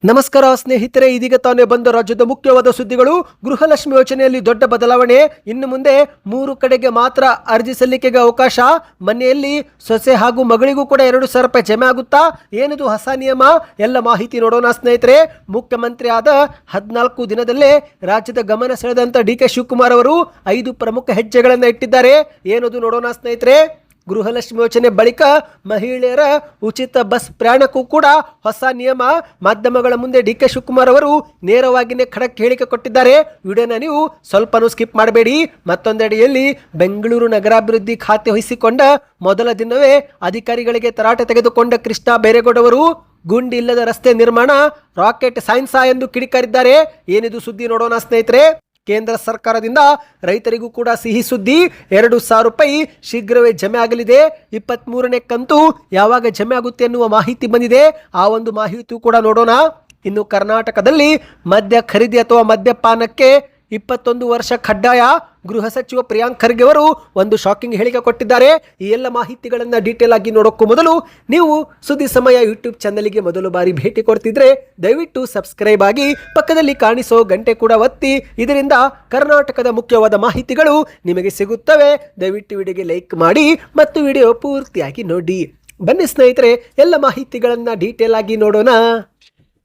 ನಮಸ್ಕಾರ ಸ್ನೇಹಿತರೆ, ಇದೀಗ ತಾನೇ ಬಂದ ರಾಜ್ಯದ ಮುಖ್ಯವಾದ ಸುದ್ದಿಗಳು. ಗೃಹಲಕ್ಷ್ಮಿ ಯೋಜನೆಯಲ್ಲಿ ದೊಡ್ಡ ಬದಲಾವಣೆ. ಇನ್ನು ಮುಂದೆ 3 ಕಡೆಗೆ ಮಾತ್ರ ಅರ್ಜಿ ಸಲ್ಲಿಕೆಗೆ ಅವಕಾಶ. ಮನೆಯಲ್ಲಿ ಸೊಸೆ ಹಾಗೂ ಮಗಳಿಗೂ ಕೂಡ 2,000 ರೂಪಾಯಿ ಜಮೆ ಆಗುತ್ತಾ? ಏನಿದು ಹೊಸ ನಿಯಮ? ಎಲ್ಲ ಮಾಹಿತಿ ನೋಡೋಣ ಸ್ನೇಹಿತರೆ. ಮುಖ್ಯಮಂತ್ರಿ ಆದ 14 ದಿನದಲ್ಲೇ ರಾಜ್ಯದ ಗಮನ ಸೆಳೆದಂತ ಡಿ.ಕೆ. ಶಿವಕುಮಾರ್ ಅವರು 5 ಪ್ರಮುಖ ಹೆಜ್ಜೆಗಳನ್ನು ಇಟ್ಟಿದ್ದಾರೆ. ಏನದು ನೋಡೋಣ ಸ್ನೇಹಿತರೆ. ಗೃಹಲಕ್ಷ್ಮಿ ಯೋಜನೆ ಬಳಿಕ ಮಹಿಳೆಯರ ಉಚಿತ ಬಸ್ ಪ್ರಯಾಣಕ್ಕೂ ಕೂಡ ಹೊಸ ನಿಯಮ. ಮಾಧ್ಯಮಗಳ ಮುಂದೆ ಡಿ.ಕೆ. ಶಿವಕುಮಾರ್ ಅವರು ನೇರವಾಗಿಯೇ ಖಡಕ್ ಹೇಳಿಕೆ ಕೊಟ್ಟಿದ್ದಾರೆ. ವಿಡಿಯೋನ ನೀವು ಸ್ವಲ್ಪನೂ ಸ್ಕಿಪ್ ಮಾಡಬೇಡಿ. ಮತ್ತೊಂದೆಡೆಯಲ್ಲಿ ಬೆಂಗಳೂರು ನಗರಾಭಿವೃದ್ಧಿ ಖಾತೆ ವಹಿಸಿಕೊಂಡ ಮೊದಲ ದಿನವೇ ಅಧಿಕಾರಿಗಳಿಗೆ ತರಾಟೆ ತೆಗೆದುಕೊಂಡ ಕೃಷ್ಣ ಬೈರೇಗೌಡ ಅವರು ಗುಂಡಿಲ್ಲದ ರಸ್ತೆ ನಿರ್ಮಾಣ ರಾಕೆಟ್ ಸೈನ್ಸ್ ಎಂದು ಕಿಡಿಕಾರಿದ್ದಾರೆ. ಏನಿದು ಸುದ್ದಿ ನೋಡೋಣ ಸ್ನೇಹಿತರೆ. ಕೇಂದ್ರ ಸರ್ಕಾರದಿಂದ ರೈತರಿಗೂ ಕೂಡ ಸಿಹಿ ಸುದ್ದಿ. 2,000 ರೂಪಾಯಿ ಶೀಘ್ರವೇ ಜಮೆ ಆಗಲಿದೆ. 23ನೇ ಕಂತು ಯಾವಾಗ ಜಮೆ ಆಗುತ್ತೆ ಎನ್ನುವ ಮಾಹಿತಿ ಬಂದಿದೆ. ಆ ಒಂದು ಮಾಹಿತಿ ಕೂಡ ನೋಡೋಣ. ಇನ್ನು ಕರ್ನಾಟಕದಲ್ಲಿ ಮದ್ಯ ಖರೀದಿ ಅಥವಾ ಮದ್ಯಪಾನಕ್ಕೆ 21 ವರ್ಷ ಕಡ್ಡಾಯ. ಗೃಹ ಸಚಿವ ಪ್ರಿಯಾಂಕ್ ಖರ್ಗೆ ಅವರು ಒಂದು ಶಾಕಿಂಗ್ ಹೇಳಿಕೆ ಕೊಟ್ಟಿದ್ದಾರೆ. ಈ ಎಲ್ಲ ಮಾಹಿತಿಗಳನ್ನು ಡೀಟೇಲ್ ಆಗಿ ನೋಡೋಕ್ಕೂ ಮೊದಲು ನೀವು ಸುದ್ದಿ ಸಮಯ ಯೂಟ್ಯೂಬ್ ಚಾನಲ್ಗೆ ಮೊದಲು ಬಾರಿ ಭೇಟಿ ಕೊಡ್ತಿದ್ರೆ ದಯವಿಟ್ಟು ಸಬ್ಸ್ಕ್ರೈಬ್ ಆಗಿ ಪಕ್ಕದಲ್ಲಿ ಕಾಣಿಸೋ ಗಂಟೆ ಕೂಡ ಒತ್ತಿ. ಇದರಿಂದ ಕರ್ನಾಟಕದ ಮುಖ್ಯವಾದ ಮಾಹಿತಿಗಳು ನಿಮಗೆ ಸಿಗುತ್ತವೆ. ದಯವಿಟ್ಟು ವಿಡಿಯೋಗೆ ಲೈಕ್ ಮಾಡಿ ಮತ್ತು ವಿಡಿಯೋ ಪೂರ್ತಿಯಾಗಿ ನೋಡಿ. ಬನ್ನಿ ಸ್ನೇಹಿತರೆ, ಎಲ್ಲ ಮಾಹಿತಿಗಳನ್ನು ಡೀಟೇಲ್ ಆಗಿ ನೋಡೋಣ.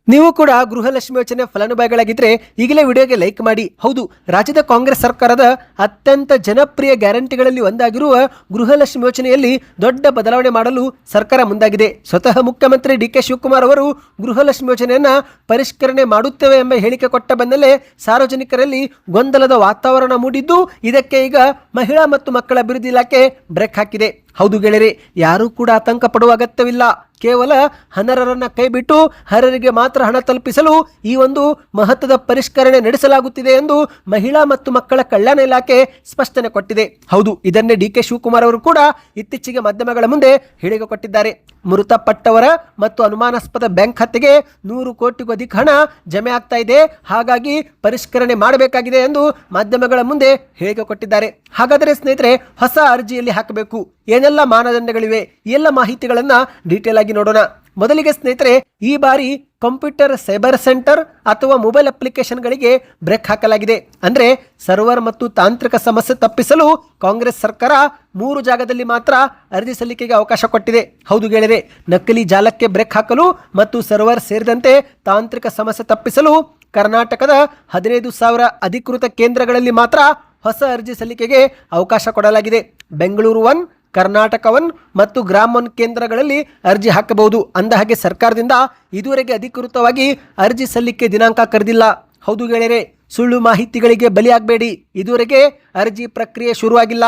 ನೀವು ಕೂಡ ಗೃಹಲಕ್ಷ್ಮಿ ಯೋಜನೆ ಫಲಾನುಭವಿಗಳಾಗಿದ್ದರೆ ಈಗಲೇ ವಿಡಿಯೋಗೆ ಲೈಕ್ ಮಾಡಿ. ಹೌದು, ರಾಜ್ಯದ ಕಾಂಗ್ರೆಸ್ ಸರ್ಕಾರದ ಅತ್ಯಂತ ಜನಪ್ರಿಯ ಗ್ಯಾರಂಟಿಗಳಲ್ಲಿ ಒಂದಾಗಿರುವ ಗೃಹಲಕ್ಷ್ಮಿ ಯೋಜನೆಯಲ್ಲಿ ದೊಡ್ಡ ಬದಲಾವಣೆ ಮಾಡಲು ಸರ್ಕಾರ ಮುಂದಾಗಿದೆ. ಸ್ವತಃ ಮುಖ್ಯಮಂತ್ರಿ ಡಿ.ಕೆ. ಶಿವಕುಮಾರ್ ಅವರು ಗೃಹಲಕ್ಷ್ಮಿ ಯೋಜನೆಯನ್ನು ಪರಿಷ್ಕರಣೆ ಮಾಡುತ್ತೇವೆ ಎಂಬ ಹೇಳಿಕೆ ಕೊಟ್ಟ ಬೆನ್ನಲ್ಲೇ ಸಾರ್ವಜನಿಕರಲ್ಲಿ ಗೊಂದಲದ ವಾತಾವರಣ ಮೂಡಿದ್ದು, ಇದಕ್ಕೆ ಈಗ ಮಹಿಳಾ ಮತ್ತು ಮಕ್ಕಳ ಅಭಿವೃದ್ಧಿ ಇಲಾಖೆ ಬ್ರೇಕ್ ಹಾಕಿದೆ. ಹೌದು ಗೆಳೆಯರೆ, ಯಾರೂ ಕೂಡ ಆತಂಕ ಪಡುವ ಅಗತ್ಯವಿಲ್ಲ. ಕೇವಲ ಅನರ್ಹರನ್ನ ಕೈಬಿಟ್ಟು ಅರ್ಹರಿಗೆ ಮಾತ್ರ ಹಣ ತಲುಪಿಸಲು ಈ ಒಂದು ಮಹತ್ವದ ಪರಿಷ್ಕರಣೆ ನಡೆಸಲಾಗುತ್ತಿದೆ ಎಂದು ಮಹಿಳಾ ಮತ್ತು ಮಕ್ಕಳ ಕಲ್ಯಾಣ ಇಲಾಖೆ ಸ್ಪಷ್ಟನೆ ಕೊಟ್ಟಿದೆ. ಹೌದು, ಇದನ್ನೇ ಡಿ.ಕೆ. ಶಿವಕುಮಾರ್ ಅವರು ಕೂಡ ಇತ್ತೀಚೆಗೆ ಮಾಧ್ಯಮಗಳ ಮುಂದೆ ಹೇಳಿಕೆ ಕೊಟ್ಟಿದ್ದಾರೆ. ಮೃತಪಟ್ಟವರ ಮತ್ತು ಅನುಮಾನಾಸ್ಪದ ಬ್ಯಾಂಕ್ ಖಾತೆಗೆ 100 ಕೋಟಿಗೂ ಅಧಿಕ ಹಣ ಜಮೆ ಆಗ್ತಾ ಇದೆ. ಹಾಗಾಗಿ ಪರಿಷ್ಕರಣೆ ಮಾಡಬೇಕಾಗಿದೆ ಎಂದು ಮಾಧ್ಯಮಗಳ ಮುಂದೆ ಹೇಳಿಕೆ ಕೊಟ್ಟಿದ್ದಾರೆ. ಹಾಗಾದರೆ ಸ್ನೇಹಿತರೆ, ಹೊಸ ಅರ್ಜಿಯಲ್ಲಿ ಹಾಕಬೇಕು ಏನೆಲ್ಲ ಮಾನದಂಡಗಳಿವೆ, ಎಲ್ಲ ಮಾಹಿತಿಗಳನ್ನು ಡೀಟೇಲ್ ಆಗಿ ನೋಡೋಣ. ಮೊದಲಿಗೆ ಸ್ನೇಹಿತರೆ, ಈ ಬಾರಿ ಕಂಪ್ಯೂಟರ್ ಸೈಬರ್ ಸೆಂಟರ್ ಅಥವಾ ಮೊಬೈಲ್ ಅಪ್ಲಿಕೇಶನ್ಗಳಿಗೆ ಬ್ರೇಕ್ ಹಾಕಲಾಗಿದೆ. ಅಂದರೆ ಸರ್ವರ್ ಮತ್ತು ತಾಂತ್ರಿಕ ಸಮಸ್ಯೆ ತಪ್ಪಿಸಲು ಕಾಂಗ್ರೆಸ್ ಸರ್ಕಾರ 3 ಜಾಗದಲ್ಲಿ ಮಾತ್ರ ಅರ್ಜಿ ಸಲ್ಲಿಕೆಗೆ ಅವಕಾಶ ಕೊಟ್ಟಿದೆ. ಹೌದು ಗೆಳೆಯರೆ, ನಕಲಿ ಜಾಲಕ್ಕೆ ಬ್ರೇಕ್ ಹಾಕಲು ಮತ್ತು ಸರ್ವರ್ ಸೇರಿದಂತೆ ತಾಂತ್ರಿಕ ಸಮಸ್ಯೆ ತಪ್ಪಿಸಲು ಕರ್ನಾಟಕದ 15,000 ಅಧಿಕೃತ ಕೇಂದ್ರಗಳಲ್ಲಿ ಮಾತ್ರ ಹೊಸ ಅರ್ಜಿ ಸಲ್ಲಿಕೆಗೆ ಅವಕಾಶ ಕೊಡಲಾಗಿದೆ. ಬೆಂಗಳೂರು 1, ಕರ್ನಾಟಕ 1 ಮತ್ತು ಗ್ರಾಮ್ 1 ಕೇಂದ್ರಗಳಲ್ಲಿ ಅರ್ಜಿ ಹಾಕಬಹುದು. ಅಂದಹಾಗೆ ಸರ್ಕಾರದಿಂದ ಇದುವರೆಗೆ ಅಧಿಕೃತವಾಗಿ ಅರ್ಜಿ ಸಲ್ಲಿಕೆ ದಿನಾಂಕ ಕರೆದಿಲ್ಲ. ಹೌದು ಗೆಳೆಯರೆ, ಸುಳ್ಳು ಮಾಹಿತಿಗಳಿಗೆ ಬಲಿಯಾಗಬೇಡಿ. ಇದುವರೆಗೆ ಅರ್ಜಿ ಪ್ರಕ್ರಿಯೆ ಶುರುವಾಗಿಲ್ಲ.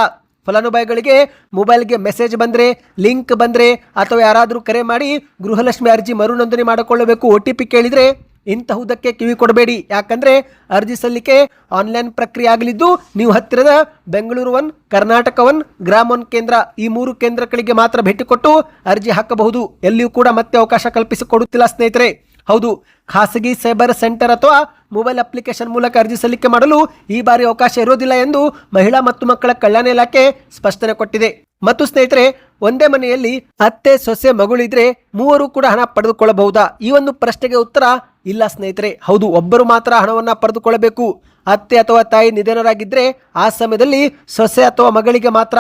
ಫಲಾನುಭವಿಗಳಿಗೆ ಮೊಬೈಲ್ಗೆ ಮೆಸೇಜ್ ಬಂದರೆ, ಲಿಂಕ್ ಬಂದರೆ ಅಥವಾ ಯಾರಾದರೂ ಕರೆ ಮಾಡಿ ಗೃಹಲಕ್ಷ್ಮಿ ಅರ್ಜಿ ಮರುನೋಂದಣಿ ಮಾಡಿಕೊಳ್ಳಬೇಕು, OTP ಕೇಳಿದರೆ ಇಂತಹುದಕ್ಕೆ ಕಿವಿ ಕೊಡಬೇಡಿ. ಯಾಕಂದರೆ ಅರ್ಜಿ ಸಲ್ಲಿಕೆ ಆನ್ಲೈನ್ ಪ್ರಕ್ರಿಯೆ ಆಗಲಿದ್ದು, ನೀವು ಹತ್ತಿರದ ಬೆಂಗಳೂರು 1, ಕರ್ನಾಟಕ 1, ಗ್ರಾಮ್ 1 ಕೇಂದ್ರ ಈ 3 ಕೇಂದ್ರಗಳಿಗೆ ಮಾತ್ರ ಭೇಟಿ ಕೊಟ್ಟು ಅರ್ಜಿ ಹಾಕಬಹುದು. ಎಲ್ಲಿಯೂ ಕೂಡ ಮತ್ತೆ ಅವಕಾಶ ಕಲ್ಪಿಸಿಕೊಡುತ್ತಿಲ್ಲ ಸ್ನೇಹಿತರೆ. ಹೌದು, ಖಾಸಗಿ ಸೈಬರ್ ಸೆಂಟರ್ ಅಥವಾ ಮೊಬೈಲ್ ಅಪ್ಲಿಕೇಶನ್ ಮೂಲಕ ಅರ್ಜಿ ಸಲ್ಲಿಕೆ ಮಾಡಲು ಈ ಬಾರಿ ಅವಕಾಶ ಇರೋದಿಲ್ಲ ಎಂದು ಮಹಿಳಾ ಮತ್ತು ಮಕ್ಕಳ ಕಲ್ಯಾಣ ಇಲಾಖೆ ಸ್ಪಷ್ಟನೆ ಕೊಟ್ಟಿದೆ. ಮತ್ತು ಸ್ನೇಹಿತರೆ, ಒಂದೇ ಮನೆಯಲ್ಲಿ ಅತ್ತೆ, ಸೊಸೆ, ಮಗಳಿದ್ರೆ 3 ಕೂಡ ಹಣ ಪಡೆದುಕೊಳ್ಳಬಹುದಾ? ಈ ಒಂದು ಪ್ರಶ್ನೆಗೆ ಉತ್ತರ ಇಲ್ಲ ಸ್ನೇಹಿತರೆ. ಹೌದು, ಒಬ್ಬರು ಮಾತ್ರ ಹಣವನ್ನು ಪಡೆದುಕೊಳ್ಳಬೇಕು. ಅತ್ತೆ ಅಥವಾ ತಾಯಿ ನಿಧನರಾಗಿದ್ದರೆ ಆ ಸಮಯದಲ್ಲಿ ಸೊಸೆ ಅಥವಾ ಮಗಳಿಗೆ ಮಾತ್ರ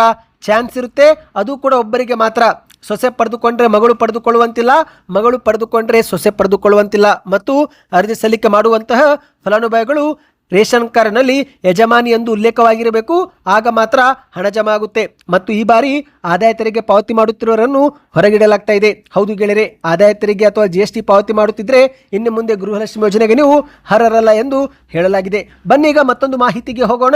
ಚಾನ್ಸ್ ಇರುತ್ತೆ. ಅದು ಕೂಡ ಒಬ್ಬರಿಗೆ ಮಾತ್ರ. ಸೊಸೆ ಪಡೆದುಕೊಂಡ್ರೆ ಮಗಳು ಪಡೆದುಕೊಳ್ಳುವಂತಿಲ್ಲ, ಮಗಳು ಪಡೆದುಕೊಂಡ್ರೆ ಸೊಸೆ ಪಡೆದುಕೊಳ್ಳುವಂತಿಲ್ಲ. ಮತ್ತು ಅರ್ಜಿ ಸಲ್ಲಿಕೆ ಮಾಡುವಂತಹ ಫಲಾನುಭವಿಗಳು ರೇಷನ್ ಕಾರ್ಡ್ನಲ್ಲಿ ಯಜಮಾನಿ ಎಂದು ಉಲ್ಲೇಖವಾಗಿರಬೇಕು. ಆಗ ಮಾತ್ರ ಹಣ ಜಮಾ ಆಗುತ್ತೆ. ಮತ್ತು ಈ ಬಾರಿ ಆದಾಯ ತೆರಿಗೆ ಪಾವತಿ ಮಾಡುತ್ತಿರುವವರನ್ನು ಹೊರಗಿಡಲಾಗ್ತಾ ಇದೆ. ಹೌದು ಗೆಳೆಯರೆ, ಆದಾಯ ತೆರಿಗೆ ಅಥವಾ GST ಪಾವತಿ ಮಾಡುತ್ತಿದ್ರೆ ಇನ್ನು ಮುಂದೆ ಗೃಹಲಕ್ಷ್ಮಿ ಯೋಜನೆಗೆ ನೀವು ಅರ್ಹರಲ್ಲ ಎಂದು ಹೇಳಲಾಗಿದೆ. ಬನ್ನಿ ಈಗ ಮತ್ತೊಂದು ಮಾಹಿತಿಗೆ ಹೋಗೋಣ.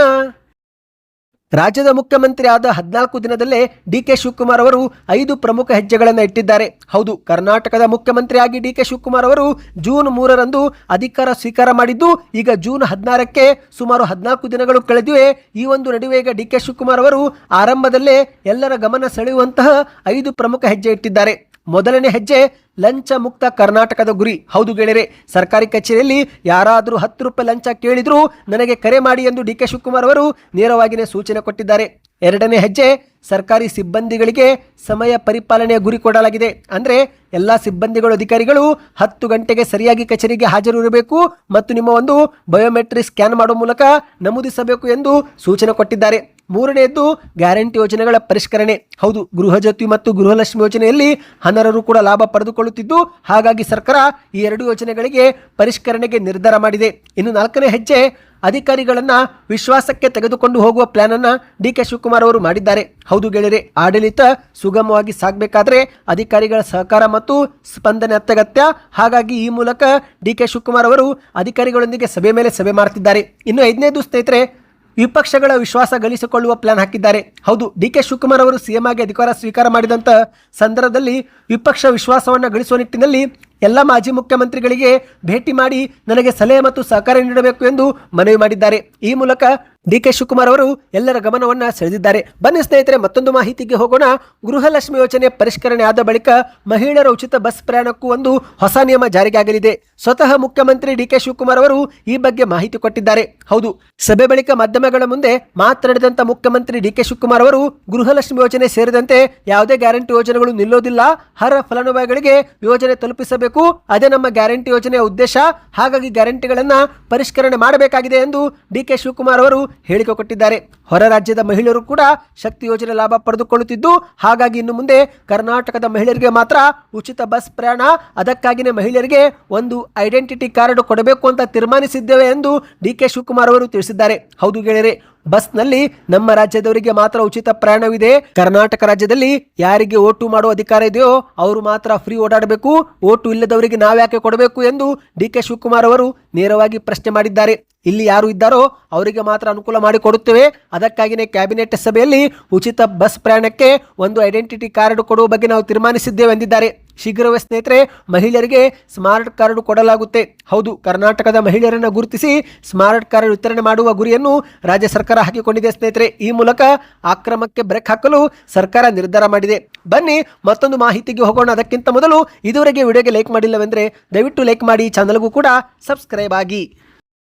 ರಾಜ್ಯದ ಮುಖ್ಯಮಂತ್ರಿ ಆದ 14 ದಿನದಲ್ಲೇ ಡಿ.ಕೆ. ಶಿವಕುಮಾರ್ ಅವರು 5 ಪ್ರಮುಖ ಹೆಜ್ಜೆಗಳನ್ನು ಇಟ್ಟಿದ್ದಾರೆ. ಹೌದು, ಕರ್ನಾಟಕದ ಮುಖ್ಯಮಂತ್ರಿಯಾಗಿ ಡಿ.ಕೆ. ಶಿವಕುಮಾರ್ ಅವರು ಜೂನ್ 3ರಂದು ಅಧಿಕಾರ ಸ್ವೀಕಾರ ಮಾಡಿದ್ದು, ಈಗ ಜೂನ್ 16ಕ್ಕೆ ಸುಮಾರು 14 ದಿನಗಳು ಕಳೆದಿವೆ. ಈ ಒಂದು ನಡುವೆ ಈಗ ಡಿ.ಕೆ. ಶಿವಕುಮಾರ್ ಅವರು ಆರಂಭದಲ್ಲೇ ಎಲ್ಲರ ಗಮನ ಸೆಳೆಯುವಂತಹ 5 ಪ್ರಮುಖ ಹೆಜ್ಜೆ ಇಟ್ಟಿದ್ದಾರೆ. ಮೊದಲನೇ ಹೆಜ್ಜೆ ಲಂಚ ಮುಕ್ತ ಕರ್ನಾಟಕದ ಗುರಿ. ಹೌದು ಗೆಳೆಯರೆ, ಸರ್ಕಾರಿ ಕಚೇರಿಯಲ್ಲಿ ಯಾರಾದರೂ 10 ರೂಪಾಯಿ ಲಂಚ ಕೇಳಿದ್ರು ನನಗೆ ಕರೆ ಮಾಡಿ ಎಂದು ಡಿ.ಕೆ. ಶಿವಕುಮಾರ್ ಅವರು ನೇರವಾಗಿಯೇ ಸೂಚನೆ ಕೊಟ್ಟಿದ್ದಾರೆ. ಎರಡನೇ ಹೆಜ್ಜೆ, ಸರ್ಕಾರಿ ಸಿಬ್ಬಂದಿಗಳಿಗೆ ಸಮಯ ಪರಿಪಾಲನೆಯ ಗುರಿ ಕೊಡಲಾಗಿದೆ. ಅಂದರೆ ಎಲ್ಲ ಸಿಬ್ಬಂದಿಗಳು ಅಧಿಕಾರಿಗಳು 10 ಗಂಟೆಗೆ ಸರಿಯಾಗಿ ಕಚೇರಿಗೆ ಹಾಜರಿರಬೇಕು ಮತ್ತು ನಿಮ್ಮ ಒಂದು ಬಯೋಮೆಟ್ರಿಕ್ ಸ್ಕ್ಯಾನ್ ಮಾಡುವ ಮೂಲಕ ನಮೂದಿಸಬೇಕು ಎಂದು ಸೂಚನೆ ಕೊಟ್ಟಿದ್ದಾರೆ. ಮೂರನೆಯದ್ದು ಗ್ಯಾರಂಟಿ ಯೋಜನೆಗಳ ಪರಿಷ್ಕರಣೆ. ಹೌದು, ಗೃಹಜ್ಯೋತಿ ಮತ್ತು ಗೃಹಲಕ್ಷ್ಮಿ ಯೋಜನೆಯಲ್ಲಿ ಅನರ್ಹರು ಕೂಡ ಲಾಭ ಪಡೆದುಕೊಳ್ಳುತ್ತಿದ್ದು, ಹಾಗಾಗಿ ಸರ್ಕಾರ ಈ 2 ಯೋಜನೆಗಳಿಗೆ ಪರಿಷ್ಕರಣೆಗೆ ನಿರ್ಧಾರ ಮಾಡಿದೆ. ಇನ್ನು 4ನೇ ಹೆಜ್ಜೆ, ಅಧಿಕಾರಿಗಳನ್ನ ವಿಶ್ವಾಸಕ್ಕೆ ತೆಗೆದುಕೊಂಡು ಹೋಗುವ ಪ್ಲಾನ್ ಅನ್ನ ಡಿ.ಕೆ. ಶಿವಕುಮಾರ್ ಅವರು ಮಾಡಿದ್ದಾರೆ. ಹೌದು ಗೆಳೆಯರೆ, ಆಡಳಿತ ಸುಗಮವಾಗಿ ಸಾಗಬೇಕಾದ್ರೆ ಅಧಿಕಾರಿಗಳ ಸಹಕಾರ ಮತ್ತು ಸ್ಪಂದನೆ ಅತ್ಯಗತ್ಯ. ಹಾಗಾಗಿ ಈ ಮೂಲಕ ಡಿ.ಕೆ. ಶಿವಕುಮಾರ್ ಅವರು ಅಧಿಕಾರಿಗಳೊಂದಿಗೆ ಸಭೆ ಮೇಲೆ ಸಭೆ ಮಾಡ್ತಿದ್ದಾರೆ. ಇನ್ನು 5ನೇದು ಸ್ನೇಹಿತರೆ, ವಿಪಕ್ಷಗಳ ವಿಶ್ವಾಸ ಗಳಿಸಿಕೊಳ್ಳುವ ಪ್ಲಾನ್ ಹಾಕಿದ್ದಾರೆ. ಹೌದು, ಡಿ.ಕೆ. ಶಿವಕುಮಾರ್ ಅವರು ಸಿಎಂ ಆಗಿ ಅಧಿಕಾರ ಸ್ವೀಕಾರ ಮಾಡಿದಂಥ ಸಂದರ್ಭದಲ್ಲಿ ವಿಪಕ್ಷ ವಿಶ್ವಾಸವನ್ನು ಗಳಿಸುವ ನಿಟ್ಟಿನಲ್ಲಿ ಎಲ್ಲ ಮಾಜಿ ಮುಖ್ಯಮಂತ್ರಿಗಳಿಗೆ ಭೇಟಿ ಮಾಡಿ ನನಗೆ ಸಲಹೆ ಮತ್ತು ಸಹಕಾರ ನೀಡಬೇಕು ಎಂದು ಮನವಿ ಮಾಡಿದ್ದಾರೆ. ಈ ಮೂಲಕ ಡಿ.ಕೆ. ಶಿವಕುಮಾರ್ ಅವರು ಎಲ್ಲರ ಗಮನವನ್ನು ಸೆಳೆದಿದ್ದಾರೆ. ಬನ್ನಿ ಸ್ನೇಹಿತರೆ, ಮತ್ತೊಂದು ಮಾಹಿತಿಗೆ ಹೋಗೋಣ. ಗೃಹಲಕ್ಷ್ಮಿ ಯೋಜನೆ ಪರಿಷ್ಕರಣೆ ಆದ ಬಳಿಕ ಮಹಿಳೆಯರ ಉಚಿತ ಬಸ್ ಪ್ರಯಾಣಕ್ಕೂ ಒಂದು ಹೊಸ ನಿಯಮ ಜಾರಿಗೆ ಆಗಲಿದೆ. ಸ್ವತಃ ಮುಖ್ಯಮಂತ್ರಿ ಡಿ.ಕೆ. ಶಿವಕುಮಾರ್ ಅವರು ಈ ಬಗ್ಗೆ ಮಾಹಿತಿ ಕೊಟ್ಟಿದ್ದಾರೆ. ಹೌದು, ಸಭೆ ಬಳಿಕ ಮಾಧ್ಯಮಗಳ ಮುಂದೆ ಮಾತನಾಡಿದಂತ ಮುಖ್ಯಮಂತ್ರಿ ಡಿ.ಕೆ. ಶಿವಕುಮಾರ್ ಅವರು ಗೃಹಲಕ್ಷ್ಮಿ ಯೋಜನೆ ಸೇರಿದಂತೆ ಯಾವುದೇ ಗ್ಯಾರಂಟಿ ಯೋಜನೆಗಳು ನಿಲ್ಲೋದಿಲ್ಲ. ಅರ್ಹ ಫಲಾನುಭವಿಗಳಿಗೆ ಯೋಜನೆ ತಲುಪಿಸಬೇಕು, ಅದೇ ನಮ್ಮ ಗ್ಯಾರಂಟಿ ಯೋಜನೆಯ ಉದ್ದೇಶ. ಹಾಗಾಗಿ ಗ್ಯಾರಂಟಿಗಳನ್ನ ಪರಿಷ್ಕರಣೆ ಮಾಡಬೇಕಾಗಿದೆ ಎಂದು ಡಿ.ಕೆ. ಶಿವಕುಮಾರ್ ಅವರು ಹೇಳಿಕೆ ಕೊಟ್ಟಿದ್ದಾರೆ. ಹೊರ ರಾಜ್ಯದ ಮಹಿಳೆಯರು ಕೂಡ ಶಕ್ತಿ ಯೋಜನೆ ಲಾಭ ಪಡೆದುಕೊಳ್ಳುತ್ತಿದ್ದು, ಹಾಗಾಗಿ ಇನ್ನು ಮುಂದೆ ಕರ್ನಾಟಕದ ಮಹಿಳೆಯರಿಗೆ ಮಾತ್ರ ಉಚಿತ ಬಸ್ ಪ್ರಯಾಣ. ಅದಕ್ಕಾಗಿಯೇ ಮಹಿಳೆಯರಿಗೆ ಒಂದು ಐಡೆಂಟಿಟಿ ಕಾರ್ಡ್ ಕೊಡಬೇಕು ಅಂತ ತೀರ್ಮಾನಿಸಿದ್ದೇವೆ ಎಂದು ಡಿ.ಕೆ. ಶಿವಕುಮಾರ್ ಅವರು ತಿಳಿಸಿದ್ದಾರೆ. ಹೌದು ಗೆಳೆಯರೆ, ಬಸ್ನಲ್ಲಿ ನಮ್ಮ ರಾಜ್ಯದವರಿಗೆ ಮಾತ್ರ ಉಚಿತ ಪ್ರಯಾಣವಿದೆ. ಕರ್ನಾಟಕ ರಾಜ್ಯದಲ್ಲಿ ಯಾರಿಗೆ ಓಟು ಮಾಡುವ ಅಧಿಕಾರ ಇದೆಯೋ ಅವರು ಮಾತ್ರ ಫ್ರೀ ಓಡಾಡಬೇಕು. ಓಟು ಇಲ್ಲದವರಿಗೆ ನಾವ್ಯಾಕೆ ಕೊಡಬೇಕು ಎಂದು ಡಿ.ಕೆ. ಶಿವಕುಮಾರ್ ಅವರು ನೇರವಾಗಿ ಪ್ರಶ್ನೆ ಮಾಡಿದ್ದಾರೆ. ಇಲ್ಲಿ ಯಾರು ಇದ್ದಾರೋ ಅವರಿಗೆ ಮಾತ್ರ ಅನುಕೂಲ ಮಾಡಿಕೊಡುತ್ತೇವೆ. ಅದಕ್ಕಾಗಿಯೇ ಕ್ಯಾಬಿನೆಟ್ ಸಭೆಯಲ್ಲಿ ಉಚಿತ ಬಸ್ ಪ್ರಯಾಣಕ್ಕೆ ಒಂದು ಐಡೆಂಟಿಟಿ ಕಾರ್ಡ್ ಕೊಡುವ ಬಗ್ಗೆ ನಾವು ತೀರ್ಮಾನಿಸಿದ್ದೇವೆ ಎಂದಿದ್ದಾರೆ. ಶೀಘ್ರವೇ ಸ್ನೇಹಿತರೆ ಮಹಿಳೆಯರಿಗೆ ಸ್ಮಾರ್ಟ್ ಕಾರ್ಡ್ ಕೊಡಲಾಗುತ್ತೆ. ಹೌದು, ಕರ್ನಾಟಕದ ಮಹಿಳೆಯರನ್ನು ಗುರುತಿಸಿ ಸ್ಮಾರ್ಟ್ ಕಾರ್ಡ್ ವಿತರಣೆ ಮಾಡುವ ಗುರಿಯನ್ನು ರಾಜ್ಯ ಸರ್ಕಾರ ಹಾಕಿಕೊಂಡಿದೆ ಸ್ನೇಹಿತರೆ. ಈ ಮೂಲಕ ಅಕ್ರಮಕ್ಕೆ ಬ್ರೇಕ್ ಹಾಕಲು ಸರ್ಕಾರ ನಿರ್ಧಾರ ಮಾಡಿದೆ. ಬನ್ನಿ ಮತ್ತೊಂದು ಮಾಹಿತಿಗೆ ಹೋಗೋಣ. ಅದಕ್ಕಿಂತ ಮೊದಲು ಇದುವರೆಗೆ ವಿಡಿಯೋಗೆ ಲೈಕ್ ಮಾಡಿಲ್ಲವೆಂದರೆ ದಯವಿಟ್ಟು ಲೈಕ್ ಮಾಡಿ, ಚಾನಲ್ಗೂ ಕೂಡ ಸಬ್ಸ್ಕ್ರೈಬ್ ಆಗಿ.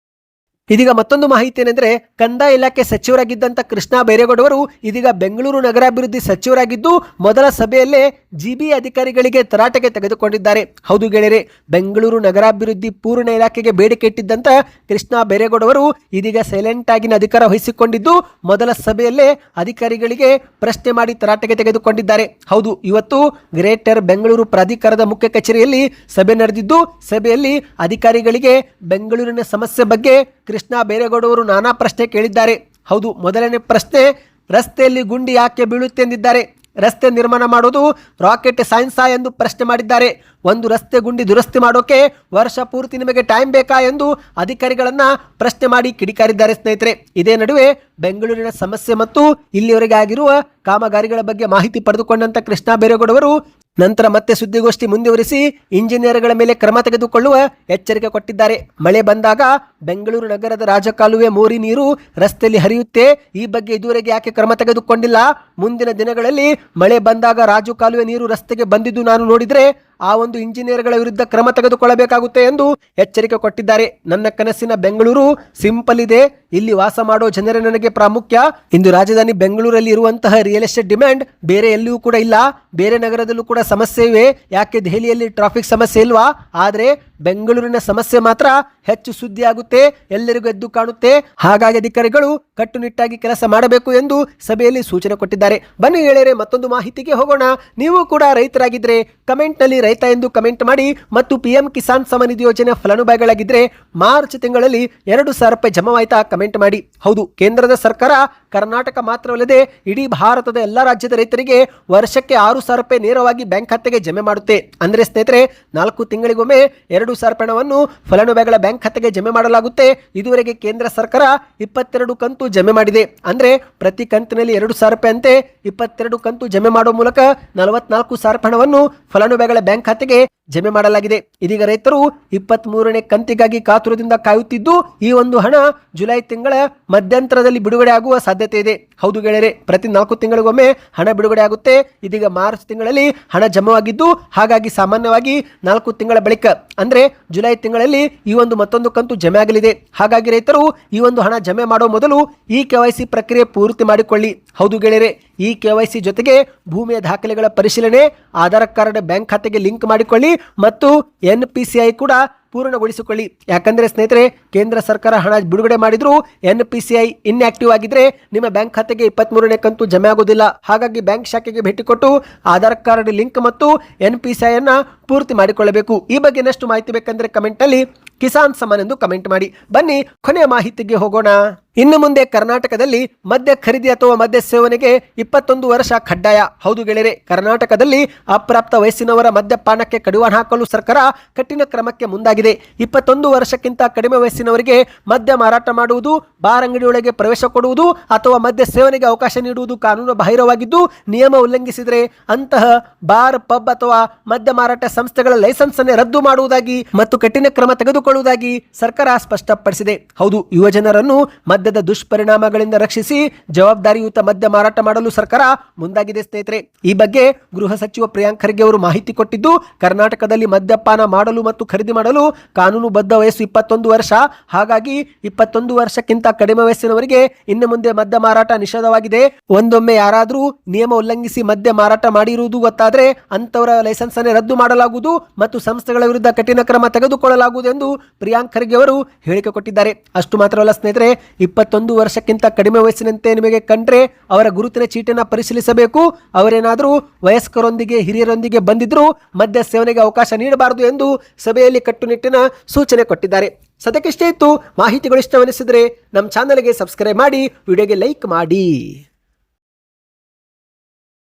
ಇದೀಗ ಮತ್ತೊಂದು ಮಾಹಿತಿ ಏನೆಂದರೆ, ಕಂದಾಯ ಇಲಾಖೆ ಸಚಿವರಾಗಿದ್ದಂಥ ಕೃಷ್ಣ ಬೈರೇಗೌಡವರು ಇದೀಗ ಬೆಂಗಳೂರು ನಗರಾಭಿವೃದ್ಧಿ ಸಚಿವರಾಗಿದ್ದು ಮೊದಲ ಸಭೆಯಲ್ಲೇ ಜಿಬಿ ಅಧಿಕಾರಿಗಳಿಗೆ ತರಾಟೆಗೆ ತೆಗೆದುಕೊಂಡಿದ್ದಾರೆ. ಹೌದು ಗೆಳೆಯರೆ, ಬೆಂಗಳೂರು ನಗರಾಭಿವೃದ್ಧಿ ಪೂರ್ಣ ಇಲಾಖೆಗೆ ಬೇಡಿಕೆ ಇಟ್ಟಿದ್ದಂಥ ಕೃಷ್ಣ ಬೈರೇಗೌಡವರು ಇದೀಗ ಸೈಲೆಂಟ್ ಆಗಿ ಅಧಿಕಾರ ವಹಿಸಿಕೊಂಡಿದ್ದು ಮೊದಲ ಸಭೆಯಲ್ಲೇ ಅಧಿಕಾರಿಗಳಿಗೆ ಪ್ರಶ್ನೆ ಮಾಡಿ ತರಾಟೆಗೆ ತೆಗೆದುಕೊಂಡಿದ್ದಾರೆ. ಹೌದು, ಇವತ್ತು ಗ್ರೇಟರ್ ಬೆಂಗಳೂರು ಪ್ರಾಧಿಕಾರದ ಮುಖ್ಯ ಕಚೇರಿಯಲ್ಲಿ ಸಭೆ ನಡೆದಿದ್ದು, ಸಭೆಯಲ್ಲಿ ಅಧಿಕಾರಿಗಳಿಗೆ ಬೆಂಗಳೂರಿನ ಸಮಸ್ಯೆ ಬಗ್ಗೆ ಕೃಷ್ಣ ಬೈರೇಗೌಡವರು ನಾನಾ ಪ್ರಶ್ನೆ ಕೇಳಿದ್ದಾರೆ. ಹೌದು, ಮೊದಲನೇ ಪ್ರಶ್ನೆ, ರಸ್ತೆಯಲ್ಲಿ ಗುಂಡಿ ಯಾಕೆ ಬೀಳುತ್ತೆ ಎಂದಿದ್ದಾರೆ. ರಸ್ತೆ ನಿರ್ಮಾಣ ಮಾಡೋದು ರಾಕೆಟ್ ಸೈನ್ಸಾ ಎಂದು ಪ್ರಶ್ನೆ ಮಾಡಿದ್ದಾರೆ. ಒಂದು ರಸ್ತೆ ಗುಂಡಿ ದುರಸ್ತಿ ಮಾಡೋಕೆ ವರ್ಷ ಪೂರ್ತಿ ನಿಮಗೆ ಟೈಮ್ ಬೇಕಾ ಎಂದು ಅಧಿಕಾರಿಗಳನ್ನ ಪ್ರಶ್ನೆ ಮಾಡಿ ಕಿಡಿಕಾರಿದ್ದಾರೆ ಸ್ನೇಹಿತರೆ. ಇದೇ ನಡುವೆ ಬೆಂಗಳೂರಿನ ಸಮಸ್ಯೆ ಮತ್ತು ಇಲ್ಲಿಯವರೆಗೆ ಆಗಿರುವ ಕಾಮಗಾರಿಗಳ ಬಗ್ಗೆ ಮಾಹಿತಿ ಪಡೆದುಕೊಂಡಂತ ಕೃಷ್ಣ ಬೈರೇಗೌಡವರು ನಂತರ ಮತ್ತೆ ಸುದ್ದಿಗೋಷ್ಠಿ ಮುಂದುವರಿಸಿ ಇಂಜಿನಿಯರ್ಗಳ ಮೇಲೆ ಕ್ರಮ ತೆಗೆದುಕೊಳ್ಳುವ ಎಚ್ಚರಿಕೆ ಕೊಟ್ಟಿದ್ದಾರೆ. ಮಳೆ ಬಂದಾಗ ಬೆಂಗಳೂರು ನಗರದ ರಾಜಕಾಲುವೆ ಮೋರಿ ನೀರು ರಸ್ತೆಯಲ್ಲಿ ಹರಿಯುತ್ತೆ. ಈ ಬಗ್ಗೆ ಇದುವರೆಗೆ ಯಾಕೆ ಕ್ರಮ ತೆಗೆದುಕೊಂಡಿಲ್ಲ? ಮುಂದಿನ ದಿನಗಳಲ್ಲಿ ಮಳೆ ಬಂದಾಗ ರಾಜು ಕಾಲುವೆ ನೀರು ರಸ್ತೆಗೆ ಬಂದಿದ್ದು ನಾನು ನೋಡಿದ್ರೆ ಆ ಒಂದು ಇಂಜಿನಿಯರ್ಗಳ ವಿರುದ್ಧ ಕ್ರಮ ತೆಗೆದುಕೊಳ್ಳಬೇಕಾಗುತ್ತೆ ಎಂದು ಎಚ್ಚರಿಕೆ ಕೊಟ್ಟಿದ್ದಾರೆ. ನನ್ನ ಕನಸಿನ ಬೆಂಗಳೂರು ಸಿಂಪಲ್ ಇದೆ, ಇಲ್ಲಿ ವಾಸ ಮಾಡೋ ಜನರೇ ನನಗೆ ಪ್ರಾಮುಖ್ಯ. ಇಂದು ರಾಜಧಾನಿ ಬೆಂಗಳೂರಲ್ಲಿ ಇರುವಂತಹ ರಿಯಲ್ ಎಸ್ಟೇಟ್ ಡಿಮ್ಯಾಂಡ್ ಬೇರೆ ಎಲ್ಲಿಯೂ ಕೂಡ ಇಲ್ಲ. ಬೇರೆ ನಗರದಲ್ಲೂ ಕೂಡ ಸಮಸ್ಯೆ ಇವೆ. ಯಾಕೆ ದೆಹಲಿಯಲ್ಲಿ ಟ್ರಾಫಿಕ್ ಸಮಸ್ಯೆ ಇಲ್ವಾ? ಆದರೆ ಬೆಂಗಳೂರಿನ ಸಮಸ್ಯೆ ಮಾತ್ರ ಹೆಚ್ಚು ಸುದ್ದಿ ಆಗುತ್ತೆ, ಎಲ್ಲರಿಗೂ ಎದ್ದು ಕಾಣುತ್ತೆ. ಹಾಗಾಗಿ ಅಧಿಕಾರಿಗಳು ಕಟ್ಟುನಿಟ್ಟಾಗಿ ಕೆಲಸ ಮಾಡಬೇಕು ಎಂದು ಸಭೆಯಲ್ಲಿ ಸೂಚನೆ ಕೊಟ್ಟಿದ್ದಾರೆ. ಬನ್ನಿ ಗೆಳೆಯರೆ, ಮತ್ತೊಂದು ಮಾಹಿತಿಗೆ ಹೋಗೋಣ. ನೀವು ಕೂಡ ರೈತರಾಗಿದ್ರೆ ಕಮೆಂಟ್ ನಲ್ಲಿ ರೈತ ಎಂದು ಕಮೆಂಟ್ ಮಾಡಿ ಮತ್ತು ಪಿಎಂ ಕಿಸಾನ್ ಸಮ್ಮಾನ್ ನಿಧಿ ಯೋಜನೆ ಫಲಾನುಭವಿಗಳಾಗಿದ್ರೆ ಮಾರ್ಚ್ ತಿಂಗಳಲ್ಲಿ 2,000 ರೂಪಾಯಿ ಜಮಾವಾಯ್ತಾ ಕಮೆಂಟ್ ಮಾಡಿ. ಹೌದು, ಕೇಂದ್ರದ ಸರ್ಕಾರ ಕರ್ನಾಟಕ ಮಾತ್ರವಲ್ಲದೆ ಇಡೀ ಭಾರತದ ಎಲ್ಲಾ ರಾಜ್ಯದ ರೈತರಿಗೆ ವರ್ಷಕ್ಕೆ 6,000 ರೂಪಾಯಿ ನೇರವಾಗಿ ಬ್ಯಾಂಕ್ ಖಾತೆಗೆ ಜಮೆ ಮಾಡುತ್ತೆ. ಅಂದ್ರೆ ಸ್ನೇಹಿತರೆ 4 ತಿಂಗಳಿಗೊಮ್ಮೆ 2,000 ರೂಪಾಯಿವನ್ನು ಫಲಾನುಭವಿಗಳ ಬ್ಯಾಂಕ್ ಖಾತೆಗೆ ಜಮೆ ಮಾಡಲಾಗುತ್ತೆ. ಇದುವರೆಗೆ ಕೇಂದ್ರ ಸರ್ಕಾರ 22 ಕಂತು ಜಮೆ ಮಾಡಿದೆ. ಅಂದ್ರೆ ಪ್ರತಿ ಕಂತಿನಲ್ಲಿ 2,000 ರೂಪಾಯಿ ಅಂತೆ 22 ಕಂತು ಜಮೆ ಮಾಡುವ ಮೂಲಕ 44,000 ರೂಪಾಯಿಯನ್ನು ಫಲಾನುಭವಿಗಳ ಬ್ಯಾಂಕ್ ಖಾತೆಗೆ ಜಮೆ ಮಾಡಲಾಗಿದೆ. ಇದೀಗ ರೈತರು 23ನೇ ಕಂತಿಗಾಗಿ ಕಾತುರದಿಂದ ಕಾಯುತ್ತಿದ್ದು ಈ ಒಂದು ಹಣ ಜುಲೈ ತಿಂಗಳ ಮಧ್ಯಂತರದಲ್ಲಿ ಬಿಡುಗಡೆ ಆಗುವ ಸಾಧ್ಯತೆ ಸಾಧ್ಯತೆ ಇದೆ. ಹೌದು ಗೆಳೆಯರೆ, ಪ್ರತಿ 4 ತಿಂಗಳಿಗೊಮ್ಮೆ ಹಣ ಬಿಡುಗಡೆ ಆಗುತ್ತೆ. ಇದೀಗ ಮಾರ್ಚ್ ತಿಂಗಳಲ್ಲಿ ಹಣ ಜಮವಾಗಿದ್ದು, ಹಾಗಾಗಿ ಸಾಮಾನ್ಯವಾಗಿ 4 ತಿಂಗಳ ಬಳಿಕ ಅಂದ್ರೆ ಜುಲೈ ತಿಂಗಳಲ್ಲಿ ಈ ಒಂದು ಮತ್ತೊಂದು ಕಂತು ಜಮೆ ಆಗಲಿದೆ. ಹಾಗಾಗಿ ರೈತರು ಈ ಒಂದು ಹಣ ಜಮೆ ಮಾಡುವ ಮೊದಲು ಈ KYC ಪ್ರಕ್ರಿಯೆ ಪೂರ್ತಿ ಮಾಡಿಕೊಳ್ಳಿ. ಹೌದು ಗೆಳೆಯರೆ, ಈ KYC ಜೊತೆಗೆ ಭೂಮಿಯ ದಾಖಲೆಗಳ ಪರಿಶೀಲನೆ, ಆಧಾರ್ ಕಾರ್ಡ್ ಬ್ಯಾಂಕ್ ಖಾತೆಗೆ ಲಿಂಕ್ ಮಾಡಿಕೊಳ್ಳಿ ಮತ್ತು NPCI ಕೂಡ ಪೂರ್ಣಗೊಳಿಸಿಕೊಳ್ಳಿ. ಯಾಕಂದ್ರೆ ಸ್ನೇಹಿತರೆ, ಕೇಂದ್ರ ಸರ್ಕಾರ ಹಣ ಬಿಡುಗಡೆ ಮಾಡಿದ್ರು NPCI ಇನ್ಆಕ್ಟಿವ್ ಆಗಿದ್ರೆ ನಿಮ್ಮ ಬ್ಯಾಂಕ್ ಖಾತೆಗೆ 23ನೇ ಕಂತು ಜಮೆ ಆಗೋದಿಲ್ಲ. ಹಾಗಾಗಿ ಬ್ಯಾಂಕ್ ಶಾಖೆಗೆ ಭೇಟಿ ಕೊಟ್ಟು ಆಧಾರ್ ಕಾರ್ಡ್ ಲಿಂಕ್ ಮತ್ತು NPCI ಅನ್ನ ಪೂರ್ತಿ ಮಾಡಿಕೊಳ್ಳಬೇಕು. ಈ ಬಗ್ಗೆ ಇನ್ನಷ್ಟು ಮಾಹಿತಿ ಬೇಕಂದ್ರೆ ಕಮೆಂಟ್ ಅಲ್ಲಿ ಕಿಸಾನ್ ಸಮ್ಮಾನ್ ಎಂದು ಕಮೆಂಟ್ ಮಾಡಿ. ಬನ್ನಿ ಕೊನೆಯ ಮಾಹಿತಿಗೆ ಹೋಗೋಣ. ಇನ್ನು ಮುಂದೆ ಕರ್ನಾಟಕದಲ್ಲಿ ಮದ್ಯ ಖರೀದಿ ಅಥವಾ ಮದ್ಯ ಸೇವನೆಗೆ 21 ವರ್ಷ ಕಡ್ಡಾಯ. ಹೌದು ಗೆಳೆಯರೆ, ಕರ್ನಾಟಕದಲ್ಲಿ ಅಪ್ರಾಪ್ತ ವಯಸ್ಸಿನವರ ಮದ್ಯಪಾನಕ್ಕೆ ಕಡಿವಾಣ ಹಾಕಲು ಸರ್ಕಾರ ಕಠಿಣ ಕ್ರಮಕ್ಕೆ ಮುಂದಾಗಿದೆ. 21 ವರ್ಷಕ್ಕಿಂತ ಕಡಿಮೆ ವಯಸ್ಸಿನವರಿಗೆ ಮದ್ಯ ಮಾರಾಟ ಮಾಡುವುದು, ಬಾರ್ ಅಂಗಡಿಯೊಳಗೆ ಪ್ರವೇಶ ಕೊಡುವುದು ಅಥವಾ ಮದ್ಯ ಸೇವನೆಗೆ ಅವಕಾಶ ನೀಡುವುದು ಕಾನೂನು ಬಾಹಿರವಾಗಿದ್ದು, ನಿಯಮ ಉಲ್ಲಂಘಿಸಿದರೆ ಅಂತಹ ಬಾರ್, ಪಬ್ ಅಥವಾ ಮದ್ಯ ಮಾರಾಟ ಸಂಸ್ಥೆಗಳ ಲೈಸೆನ್ಸ್ ಅನ್ನು ರದ್ದು ಮಾಡುವುದಾಗಿ ಮತ್ತು ಕಠಿಣ ಕ್ರಮ ತೆಗೆದುಕೊಳ್ಳುವುದಾಗಿ ಸರ್ಕಾರ ಸ್ಪಷ್ಟಪಡಿಸಿದೆ. ಹೌದು, ಯುವಜನರನ್ನು ಮದ್ಯದ ದುಷ್ಪರಿಣಾಮಗಳಿಂದ ರಕ್ಷಿಸಿ ಜವಾಬ್ದಾರಿಯುತ ಮದ್ಯ ಮಾರಾಟ ಮಾಡಲು ಸರ್ಕಾರ ಮುಂದಾಗಿದೆ. ಸ್ನೇಹಿತರೆ, ಈ ಬಗ್ಗೆ ಗೃಹ ಸಚಿವ ಪ್ರಿಯಾಂಕ್ ಖರ್ಗೆ ಅವರು ಮಾಹಿತಿ ಕೊಟ್ಟಿದ್ದು, ಕರ್ನಾಟಕದಲ್ಲಿ ಮದ್ಯಪಾನ ಮಾಡಲು ಮತ್ತು ಖರೀದಿ ಮಾಡಲು ಕಾನೂನುಬದ್ಧ ವಯಸ್ಸು 21 ವರ್ಷ. ಹಾಗಾಗಿ 21 ವರ್ಷಕ್ಕಿಂತ ಕಡಿಮೆ ವಯಸ್ಸಿನವರಿಗೆ ಇನ್ನು ಮುಂದೆ ಮದ್ಯ ಮಾರಾಟ ನಿಷೇಧವಾಗಿದೆ. ಒಂದೊಮ್ಮೆ ಯಾರಾದರೂ ನಿಯಮ ಉಲ್ಲಂಘಿಸಿ ಮದ್ಯ ಮಾರಾಟ ಮಾಡಿರುವುದು ಗೊತ್ತಾದರೆ ಅಂತವರ ಲೈಸೆನ್ಸ್ ಅನ್ನು ರದ್ದು ಮಾಡಲಾಗುವುದು ಮತ್ತು ಸಂಸ್ಥೆಗಳ ವಿರುದ್ಧ ಕಠಿಣ ಕ್ರಮ ತೆಗೆದುಕೊಳ್ಳಲಾಗುವುದು ಎಂದು ಪ್ರಿಯಾಂಕ್ ಖರ್ಗೆ ಅವರು ಹೇಳಿಕೆ ಕೊಟ್ಟಿದ್ದಾರೆ. ಅಷ್ಟು ಮಾತ್ರವಲ್ಲ ಸ್ನೇಹಿತರೆ, 21 ವರ್ಷಕ್ಕಿಂತ ಕಡಿಮೆ ವಯಸ್ಸಿನಂತೆ ನಿಮಗೆ ಕಂಡ್ರೆ ಅವರ ಗುರುತಿನ ಚೀಟಿನ ಪರಿಶೀಲಿಸಬೇಕು. ಅವರೇನಾದರೂ ವಯಸ್ಕರೊಂದಿಗೆ ಹಿರಿಯರೊಂದಿಗೆ ಬಂದಿದ್ರೂ ಮದ್ಯ ಸೇವನೆಗೆ ಅವಕಾಶ ನೀಡಬಾರದು ಎಂದು ಸಭೆಯಲ್ಲಿ ಕಟ್ಟುನಿಟ್ಟಿನ ಸೂಚನೆ ಕೊಟ್ಟಿದ್ದಾರೆ. ಸದ್ಯಕ್ಕಿಷ್ಟೇ ಇತ್ತು. ಮಾಹಿತಿಗಳು ಇಷ್ಟವೆನಿಸಿದರೆ ನಮ್ಮ ಚಾನಲ್ಗೆ ಸಬ್ಸ್ಕ್ರೈಬ್ ಮಾಡಿ, ವಿಡಿಯೋಗೆ ಲೈಕ್ ಮಾಡಿ.